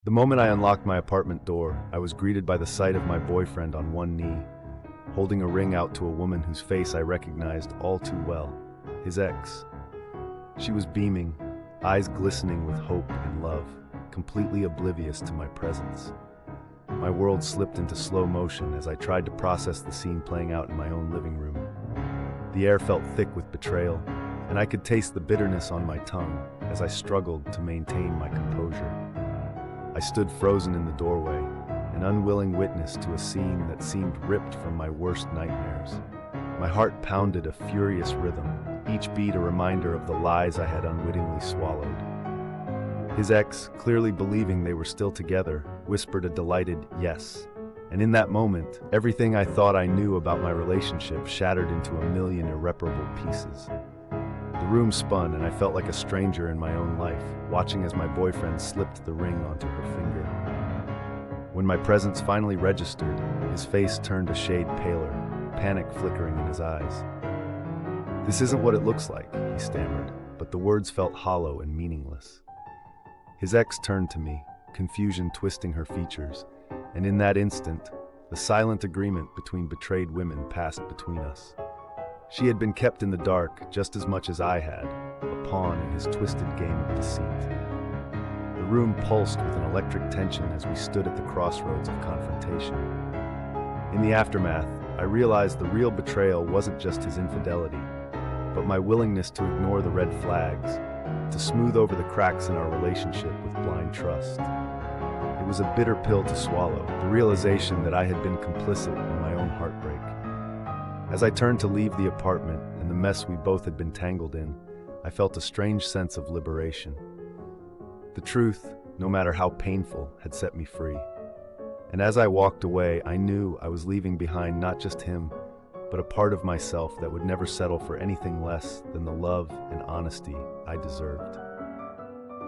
The moment I unlocked my apartment door, I was greeted by the sight of my boyfriend on one knee, holding a ring out to a woman whose face I recognized all too well, his ex. She was beaming, eyes glistening with hope and love, completely oblivious to my presence. My world slipped into slow motion as I tried to process the scene playing out in my own living room. The air felt thick with betrayal, and I could taste the bitterness on my tongue as I struggled to maintain my composure. I stood frozen in the doorway, an unwilling witness to a scene that seemed ripped from my worst nightmares. My heart pounded a furious rhythm, each beat a reminder of the lies I had unwittingly swallowed. His ex, clearly believing they were still together, whispered a delighted yes. And in that moment, everything I thought I knew about my relationship shattered into a million irreparable pieces. The room spun and I felt like a stranger in my own life, watching as my boyfriend slipped the ring onto her finger. When my presence finally registered, his face turned a shade paler, panic flickering in his eyes. "This isn't what it looks like," he stammered, but the words felt hollow and meaningless. His ex turned to me, confusion twisting her features, and in that instant, the silent agreement between betrayed women passed between us. She had been kept in the dark just as much as I had, a pawn in his twisted game of deceit. The room pulsed with an electric tension as we stood at the crossroads of confrontation. In the aftermath, I realized the real betrayal wasn't just his infidelity, but my willingness to ignore the red flags, to smooth over the cracks in our relationship with blind trust. It was a bitter pill to swallow, the realization that I had been complicit in my own heartbreak. As I turned to leave the apartment and the mess we both had been tangled in, I felt a strange sense of liberation. The truth, no matter how painful, had set me free. And as I walked away, I knew I was leaving behind not just him, but a part of myself that would never settle for anything less than the love and honesty I deserved.